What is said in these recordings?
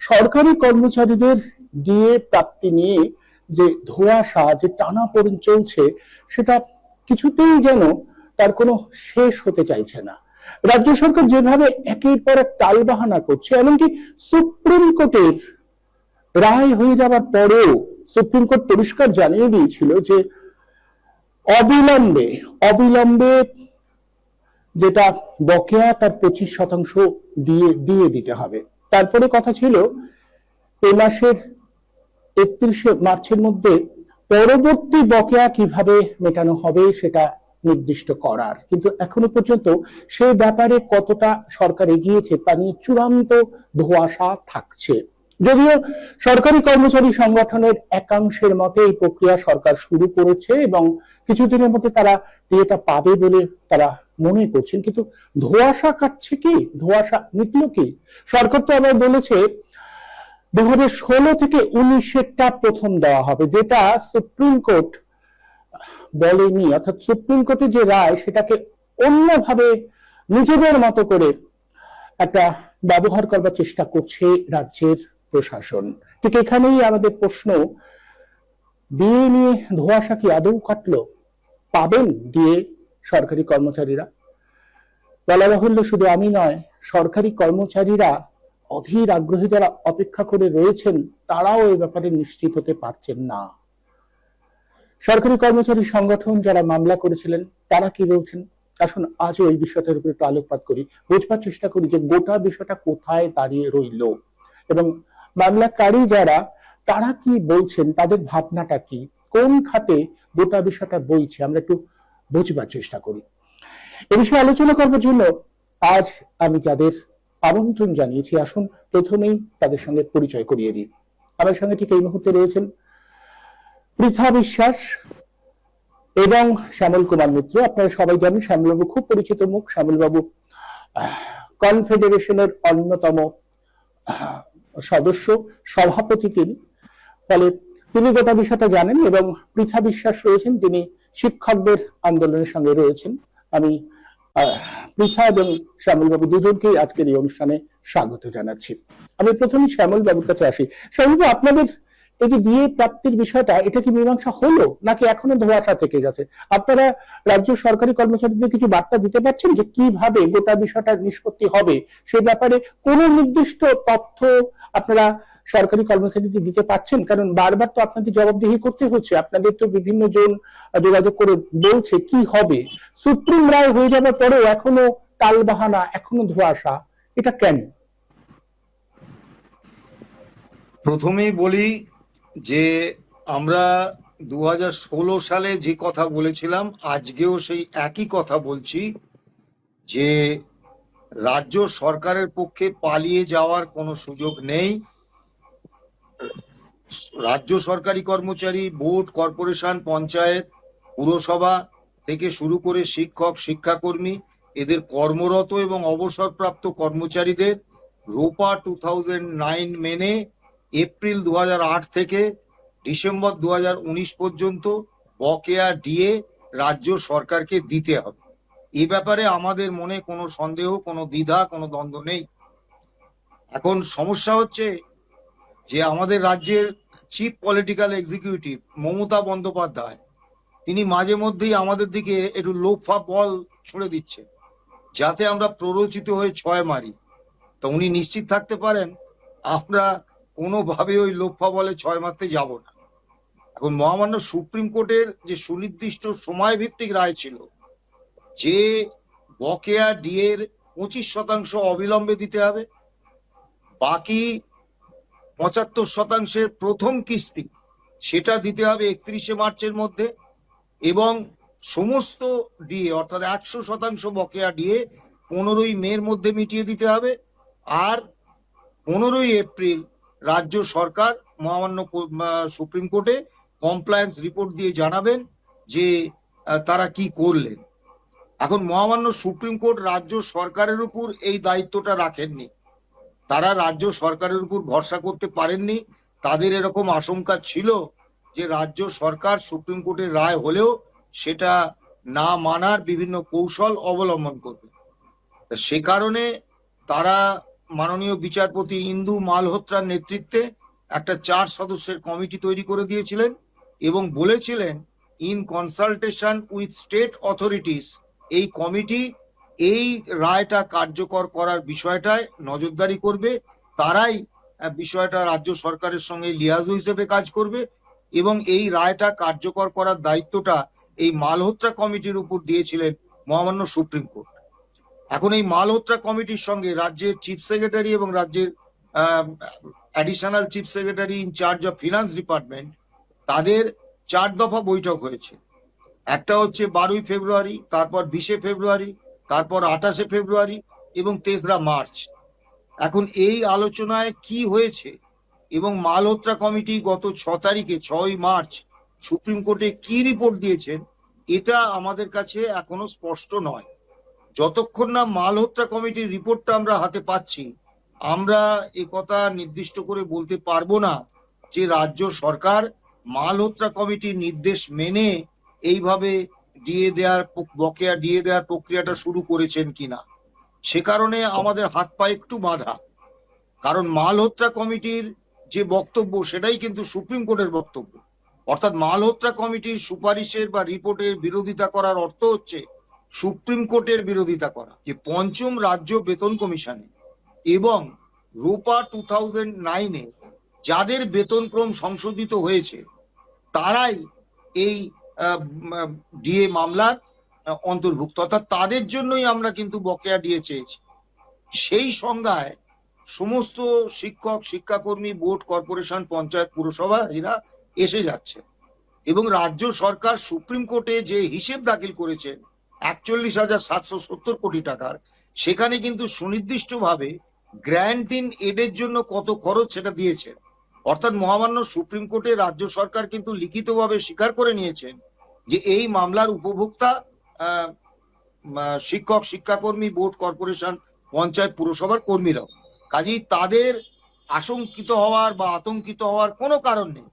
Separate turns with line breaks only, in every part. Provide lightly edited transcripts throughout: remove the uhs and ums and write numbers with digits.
সরকারি কর্মচারীদের ডিএ প্রাপ্তি নিয়ে যে ধোঁয়াশা, যে টানাপোড়েন চলছে, সেটা কিছুতেই যেন তার কোনো শেষ হতে চাইছে না। রাজ্য সরকার যেভাবে একের পর এক টালবাহানা করছে, এমনকি সুপ্রিম কোর্টের রায় হয়ে যাবার পরেও সুপ্রিম কোর্ট পরিষ্কার জানিয়ে দিয়েছিল যে অবিলম্বে অবিলম্বে যেটা বকেয়া তার 25% দিয়ে দিয়ে দিতে হবে। তারপরে কথা ছিল এই মাসের 31শে মার্চের মধ্যে পরবর্তী বকেয়া কিভাবে মেটানো হবে সেটা নির্দিষ্ট করার, কিন্তু এখনো পর্যন্ত সে ব্যাপারে কতটা সরকার এগিয়েছে তা নিয়ে চূড়ান্ত ধোঁয়াশা থাকছে। যদিও সরকারি কর্মচারী সংগঠনের একাংশের মতে এই প্রক্রিয়া সরকার শুরু করেছে এবং কিছুদিনের মধ্যে তারা এটা পাবে বলে তারা মনে করছেন, কিন্তু ধোঁয়াশা কাটছে কি, ধোঁয়াশা মিটল কি? সরকার তো আবার বলেছে 2016 থেকে 19-এরটা প্রথম দেওয়া হবে, যেটা সুপ্রিম কোর্ট বলেনি। অর্থাৎ সুপ্রিম কোর্টের যে রায় সেটাকে অন্যভাবে নিজেদের মতো করে একটা ব্যবহার করবার চেষ্টা করছে রাজ্যের প্রশাসন। ঠিক এখানেই আমাদের প্রশ্ন, ডিএ নিয়ে ধোঁয়াশা কি আদৌ কাটলো? পাবেন ডিএ সরকারি কর্মচারীরা? বলা বাহুল্য, শুধু আমি নয়, সরকারি কর্মচারীরা অধীর আগ্রহী যারা অপেক্ষা করে রয়েছেন তারাও এই ব্যাপারে নিশ্চিত হতে পারছেন না। সরকারি কর্মচারী সংগঠন যারা মামলা করেছিলেন তারা কি বলছেন, আসুন আজও এই বিষয়টার উপর একটু আলোকপাত করি, বুঝবার চেষ্টা করি যে গোটা বিষয়টা কোথায় দাঁড়িয়ে রইল এবং মামলাকারী যারা তারা কি বলছেন, তাদের ভাবনাটা কি, কোন খাতে গোটা বিষয়টা বইছে, আমরা একটু বুঝবার চেষ্টা করি। এ বিষয়ে আলোচনা করবার জন্য আজ আমি যাদের আমন্ত্রণ জানিয়েছি, আসুন প্রথমেই তাদের সঙ্গে পরিচয় করিয়ে দিই। আমার সঙ্গে ঠিক এই মুহূর্তে রয়েছেন পৃথা বিশ্বাস এবং শ্যামল কুমার মিত্র। আপনারা সবাই জানেন শ্যামলবাবু খুব পরিচিত মুখ। শ্যামলবাবু কনফেডারেশনের অন্যতম সদস্য, সভাপতি তিনি, ফলে তিনি গোটা বিষয়টা জানেন। এবং পৃথা বিশ্বাস রয়েছেন, যিনি শিক্ষকদের আন্দোলনের সঙ্গে রয়েছেন। আমি পৃথা এবং শ্যামল বাবু দুজনকেই আজকের এই অনুষ্ঠানে স্বাগত জানাচ্ছি। আমি প্রথমে শ্যামল বাবুর কাছে আসি। শ্যামল বাবু, আপনাদের এই যে বিয়ে প্রাপ্তির বিষয়টা, এটা কি মীমাংসা হলো নাকি এখনো ধোঁয়াশা থেকে গেছে? আপনারা রাজ্য সরকারি কর্মচারীদের কিছু বার্তা দিতে পারছেন যে কিভাবে গোটা বিষয়টা নিষ্পত্তি হবে? সে ব্যাপারে কোন নির্দিষ্ট তথ্য আপনারা সরকারি কর্মচারীদের দিতে পারছেন? কারণ বারবার তো আপনাদের জবাবদিহি করতে হচ্ছে, আপনাদের তো বিভিন্ন জন যোগাযোগ করে বলছে কি হবে। সুপ্রিম রায় হয়ে যাবার পরেও এখনো টালবাহানা, এখনো ধোঁয়াশা, এটা কেন?
প্রথমেই বলি যে আমরা 2016 সালে যে কথা বলেছিলাম আজকেও সেই একই কথা বলছি, যে রাজ্য সরকারের পক্ষে পালিয়ে যাওয়ার কোনো সুযোগ নেই। রাজ্য সরকারি কর্মচারী, বোর্ড, কর্পোরেশন, পঞ্চায়েত, পুরসভা থেকে শুরু করে শিক্ষক, শিক্ষাকর্মী, এদের কর্মরত এবং অবসরপ্রাপ্ত কর্মচারীদের রোপা 2009 মেনে এপ্রিল 2008 থেকে ডিসেম্বর 2019 পর্যন্ত বকেয়া ডিএ রাজ্য সরকারকে দিতে হবে। এ ব্যাপারে আমাদের মনে কোনো সন্দেহ, কোনো দ্বিধা, কোনো দ্বন্দ্ব নেই। এখন সমস্যা হচ্ছে যে আমাদের রাজ্যের chief political executive Mamata Bandyopadhyay, তিনি মাঝে মধ্যেই আমাদের দিকে একটু লোফা বল ছুড়ে দিচ্ছে যাতে আমরা প্ররোচিত হয়ে ছয় মারি। তো উনি নিশ্চিত থাকতে পারেন আমরা কোনোভাবে ওই লোফা বলে ছয় মারতে যাব না। এখন মহামান্য সুপ্রিম কোর্টের যে সুনির্দিষ্ট সময় ভিত্তিক রায় ছিল যে বকেয়া ডিএর 25% অবিলম্বে দিতে হবে, বাকি 75%-এর প্রথম কিস্তি সেটা দিতে হবে 31শে মার্চের মধ্যে, এবং সমস্ত ডিএ অর্থাৎ 100% বকেয়া ডিএ 15ই মের মধ্যে মিটিয়ে দিতে হবে। আর 15ই এপ্রিল রাজ্য সরকার মহামান্য সুপ্রিম কোর্টে কমপ্লায়েন্স রিপোর্ট দিয়ে জানাবেন যে তারা কি করলেন। এখন মহামান্য সুপ্রিম কোর্ট রাজ্য সরকারের উপর এই দায়িত্বটা রাখেননি, তারা রাজ্য সরকারের উপর ভরসা করতে পারেননি। তাদের এরকম আশঙ্কা ছিল যে রাজ্য সরকার সুপ্রিম কোর্টের রায় হলেও সেটা না মানার বিভিন্ন কৌশল অবলম্বন করবে। সে কারণে তারা মাননীয় বিচারপতি ইন্দু মালহোত্রার নেতৃত্বে একটা 4 সদস্যের কমিটি তৈরি করে দিয়েছিলেন এবং বলেছিলেন in consultation with state authorities এই কমিটি এই রায়টা কার্যকর করার বিষয়টায় নজরদারি করবে। তারাই বিষয়টা রাজ্য সরকারের সঙ্গে লিয়াজু হিসেবে কাজ করবে এবং এই রায়টা কার্যকর করার দায়িত্বটা এই মালহোত্রা কমিটির উপর দিয়েছিলেন মহামান্য সুপ্রিম কোর্ট। এখন এই মালহোত্রা কমিটির সঙ্গে রাজ্যের চিফ সেক্রেটারি এবং রাজ্যের additional chief secretary in charge of finance department তাদের 4 দফা বৈঠক হয়েছে। একটা হচ্ছে 12ই ফেব্রুয়ারি, তারপর 20শে ফেব্রুয়ারি, তারপর 28শে ফেব্রুয়ারি এবং 3রা মার্চ। এখন এই আলোচনায় কি হয়েছে এবং মালহোত্রা কমিটি গত 6 তারিখে 6ই মার্চ সুপ্রিম কোর্টে কি রিপোর্ট দিয়েছেন এটা আমাদের কাছে এখনো স্পষ্ট নয়। যতক্ষণ না মালহোত্রা কমিটির রিপোর্টটা আমরা হাতে পাচ্ছি আমরা এ কথা নির্দিষ্ট করে বলতে পারবো না যে রাজ্য সরকার মালহোত্রা কমিটির নির্দেশ মেনে এইভাবে বকেয়া ডিএ দেওয়ার প্রক্রিয়াটা শুরু করেছেন কিনা। সে কারণে আমাদের হাত পা একটু বাঁধা, কারণ মালহোত্রা কমিটির যে বক্তব্য সেটাই কিন্তু সুপ্রিম কোর্টের বক্তব্য। অর্থাৎ মালহোত্রা কমিটির সুপারিশের বা রিপোর্টের বিরোধিতা করার অর্থ হচ্ছে সুপ্রিম কোর্টের বিরোধিতা করা। যে পঞ্চম রাজ্য বেতন কমিশনে এবং রূপা 2009-এ যাদের বেতনক্রম সংশোধিত হয়েছে তারাই এই ডিএ মামলার অন্তর্ভুক্ত, অর্থাৎ তাদের জন্যই আমরা কিন্তু বকেয়া ডিএ চেয়েছি। সেই সংজ্ঞায় সমস্ত শিক্ষক, শিক্ষাকর্মী, বোর্ড, কর্পোরেশন, পঞ্চায়েত, পুরসভা এরা এসে যাচ্ছে এবং রাজ্য সরকার সুপ্রিম কোর্টে যে হিসেব দাখিল করেছেন 41,770 কোটি টাকার, সেখানে কিন্তু সুনির্দিষ্টভাবে গ্র্যান্ট ইন এডের জন্য কত খরচ সেটা দিয়েছে। অর্থাৎ মহামান্য সুপ্রিম কোর্টে রাজ্য সরকার কিন্তু লিখিতভাবে স্বীকার করে নিয়েছেন যে এই মামলার উপভোক্তা শিক্ষক, শিক্ষাকর্মী, বোর্ড, কর্পোরেশন, পঞ্চায়েত, পুরসভার কর্মীরাও। কাজেই তাদের আশঙ্কিত হওয়ার বা আতঙ্কিত হওয়ার কোনো কারণ নেই।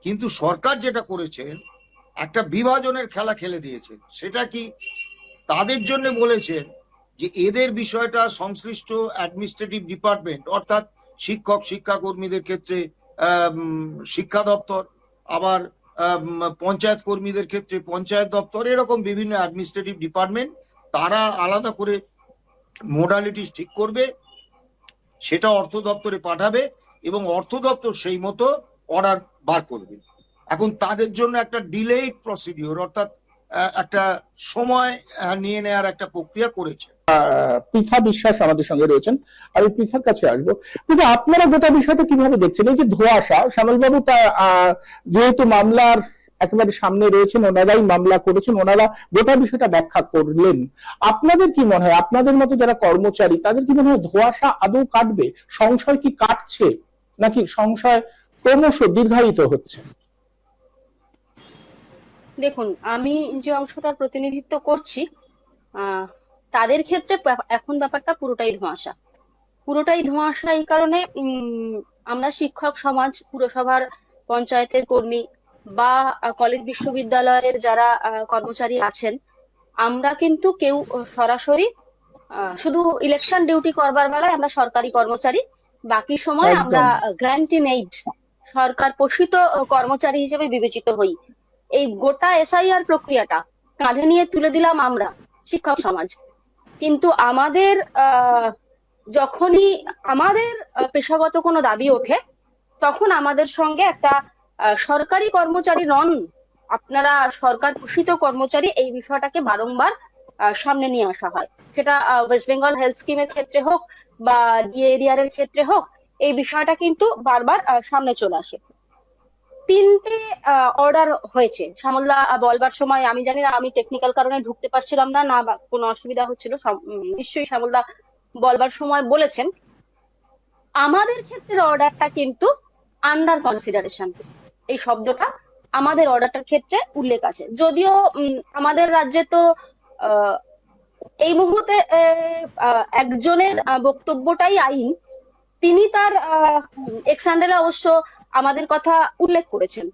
কিন্তু সরকার যেটা করেছেন একটা বিভাজনের খেলা খেলে দিয়েছে। সেটা কি, তাদের জন্য বলেছেন যে এদের বিষয়টা সংশ্লিষ্ট অ্যাডমিনিস্ট্রেটিভ ডিপার্টমেন্ট অর্থাৎ শিক্ষক, শিক্ষাকর্মীদের ক্ষেত্রে শিক্ষা দপ্তর, আবার পঞ্চায়েত কর্মীদের ক্ষেত্রে পঞ্চায়েত দপ্তর, এরকম বিভিন্ন অ্যাডমিনিস্ট্রেটিভ ডিপার্টমেন্ট তারা আলাদা করে মোডালিটিস ঠিক করবে, সেটা অর্থ দপ্তরে পাঠাবে এবং অর্থ দপ্তর সেই মতো অর্ডার বার করবে। এখন তাদের জন্য একটা ডিলেইড প্রসিডিওর অর্থাৎ একটা সময় নিয়ে নেওয়ার একটা প্রক্রিয়া করেছে।
পৃথা বিশ্বাস আমাদের সঙ্গে রয়েছেন, আমি পৃথার কাছে আসবো। কিন্তু আপনারা গোটা বিষয়টা কিভাবে দেখছেন? এই যে ধোঁয়াশা, শ্যামলবাবু তা যেহেতু মামলার একেবারে সামনে রয়েছেন, ওনারাই মামলা করেছেন, ওনারা গোটা বিষয়টা ব্যাখ্যা করলেন। আপনাদের কি মনে হয়, আপনাদের মতো যারা কর্মচারী তাদের কি মনে হয় ধোঁয়াশা আদৌ কাটবে? সংশয় কি কাটছে নাকি সংশয় ক্রমশ দীর্ঘায়িত হচ্ছে?
দেখুন, আমি যে অংশটার প্রতিনিধিত্ব করছি তাদের ক্ষেত্রে এখন ব্যাপারটা পুরোটাই ধোঁয়াশা। পুরোটাই ধোঁয়াশা এই কারণে আমরা শিক্ষক সমাজ, পুরসভার, পঞ্চায়েতের কর্মী বা কলেজ বিশ্ববিদ্যালয়ের যারা কর্মচারী আছেন, আমরা কিন্তু কেউ সরাসরি শুধু ইলেকশন ডিউটি করবার বেলায় আমরা সরকারি কর্মচারী, বাকি সময় আমরা গ্র্যান্ট ইন এইড সরকার পোষিত কর্মচারী হিসেবে বিবেচিত হই। এই গোটা এসআইআর প্রক্রিয়াটা কাঁধে নিয়ে তুলে দিলাম আমরা শিক্ষক সমাজ। কিন্তু আমাদের যখনই আমাদের পেশাগত কোনো দাবি ওঠে তখন আমাদের সঙ্গে একটা সরকারি কর্মচারী নন, আপনারা সরকার পোষিত কর্মচারী, এই বিষয়টাকে বারংবার সামনে নিয়ে আসা হয়। সেটা ওয়েস্ট বেঙ্গল হেলথ স্কিমের ক্ষেত্রে হোক বা ডিএ এরিয়ারের ক্ষেত্রে হোক, এই বিষয়টা কিন্তু বারবার সামনে চলে আসে। 3টে অর্ডার হয়েছে শ্যামলদা বলবার সময়, আমি জানি না, আমি টেকনিক্যাল কারণে ঢুকতে পারছিলাম না, না কোনো অসুবিধা হচ্ছিল, নিশ্চয়ই শ্যামলদা বলবার সময় বলেছেন। আমাদের ক্ষেত্রে অর্ডারটা কিন্তু আন্ডার কনসিডারেশন, এই শব্দটা আমাদের অর্ডারটার ক্ষেত্রে উল্লেখ আছে। যদিও আমাদের রাজ্যে তো এই মুহূর্তে একজনের বক্তব্যটাই আইন, তিনি তার এক্স হ্যান্ডেলে অবশ্য আমাদের কথা উল্লেখ করেছেন,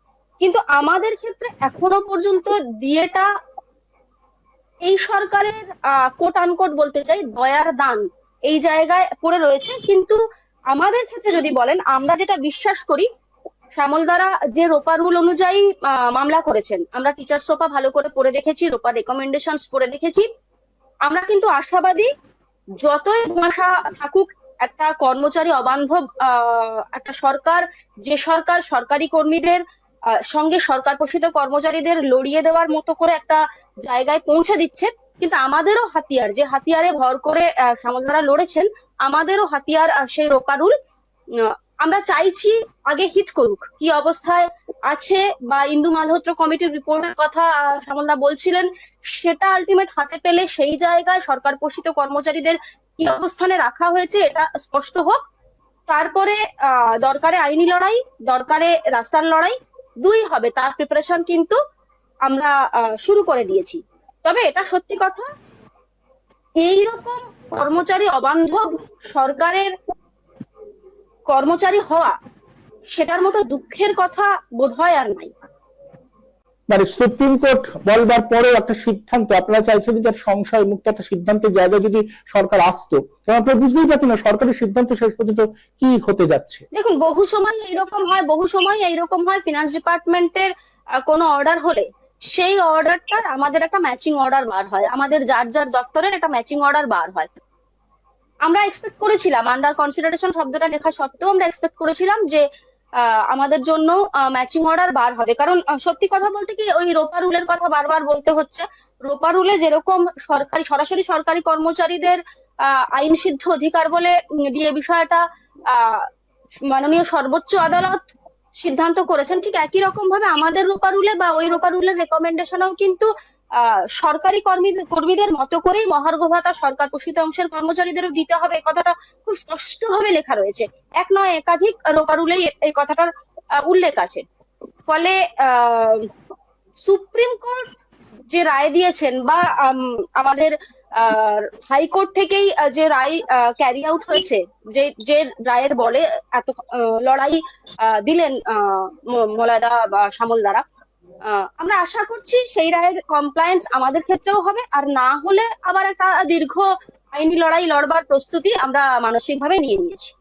কিন্তু আমাদের ক্ষেত্রে এখনো পর্যন্ত ডিএটা এই সরকারের কোট আনকোট বলতে চাই দয়ার দান এই জায়গায় পড়ে রয়েছে। কিন্তু আমাদের ক্ষেত্রে যদি বলেন, আমরা যেটা বিশ্বাস করি, শ্যামলদারা যে রোপা রুল অনুযায়ী মামলা করেছেন, আমরা টিচার্স রোপা ভালো করে পড়ে দেখেছি, রোপা রেকমেন্ডেশনস পড়ে দেখেছি, আমরা কিন্তু আশাবাদী যতই ধোঁয়াশা থাকুক, একটা কর্মচারী অবান্ধব একটা সরকার, যে সরকার সরকারি কর্মীদের সঙ্গে সরকার পোষিত কর্মচারীদের লড়িয়ে দেওয়ার মতো করে একটা জায়গায় পৌঁছে দিচ্ছে, কিন্তু আমাদেরও হাতিয়ার, যে হাতিয়ারে ভর করে শ্যামলদারা লড়েছেন, আমাদেরও হাতিয়ার সেই রোপা রুল। আমরা চাইছি আগে হিট করুক, কি অবস্থায় আছে, বা ইন্দু মালহোত্রা কমিটির রিপোর্টের কথা শ্যামলদা বলছিলেন, সেটা আলটিমেট হাতে পেলে সেই জায়গায় সরকার পোষিত কর্মচারীদের কি অবস্থানে রাখা হয়েছে এটা স্পষ্ট হোক। তারপরে দরকারে আইনি লড়াই, দরকারে রাস্তার লড়াই, দুই হবে, তার প্রিপারেশন কিন্তু আমরা শুরু করে দিয়েছি। তবে এটা সত্যি কথা, এইরকম কর্মচারী অবান্ধব সরকারের কর্মচারী হওয়া, সেটার মতো দুঃখের কথা বোধহয় আর নাই।
মানে সুপ্রিম কোর্ট বলবার পরেও একটা সিদ্ধান্ত আপনারা চাইছেন যে সংশয় মুক্ত একটা সিদ্ধান্তের জায়গায় যদি সরকার আসতো, কারণ আপনারা বুঝতেই পারছেন না সরকারের সিদ্ধান্ত শেষ পর্যন্ত কি হতে যাচ্ছে।
দেখুন, বহু সময় এইরকম হয় ফিনান্স ডিপার্টমেন্টের কোনো অর্ডার হলে সেই অর্ডারটার আমাদের একটা ম্যাচিং অর্ডার বার হয়, আমাদের যার যার দপ্তরের একটা ম্যাচিং অর্ডার বার হয়। আমরা এক্সপেক্ট করেছিলাম, আন্ডার কনসিডারেশন শব্দটা লেখা সত্ত্বেও আমরা এক্সপেক্ট করেছিলাম যে আমাদের জন্য ম্যাচিং অর্ডার বার হবে। কারণ সত্যি কথা বলতে কি, ওই রোপা রুলের কথা বারবার বলতে হচ্ছে। রোপা রুলে যেরকম সরাসরি সরকারি কর্মচারীদের আইন সিদ্ধ অধিকার বলে দিয়ে বিষয়টা মাননীয় সর্বোচ্চ আদালত সিদ্ধান্ত করেছেন, ঠিক একই রকম ভাবে আমাদের রোপা রুলে বা ওই রোপা রুলের রেকমেন্ডেশনেও কিন্তু সরকারি কর্মীদের মতো করেই মহার্ঘ ভাতা সরকার পোষিত অংশের কর্মচারীদেরও দিতে হবে, এই কথাটা খুব স্পষ্ট ভাবে লেখা রয়েছে। এক নয় একাধিক রোপা রুলেই এই কথাটার উল্লেখ আছে। ফলে সুপ্রিম কোর্ট যে রায় দিয়েছেন, বা আমাদের হাইকোর্ট থেকেই যে রায় ক্যারি আউট হয়েছে, যে রায়ের বলে এত লড়াই দিলেন মলয়দা বা শ্যামলদারা, আমরা আশা করছি সেই রায়ের কমপ্লায়েন্স আমাদের ক্ষেত্রেও হবে, আর না হলে আবার একটা দীর্ঘ আইনি লড়াই লড়বার প্রস্তুতি আমরা মানসিকভাবে নিয়ে নিয়েছি।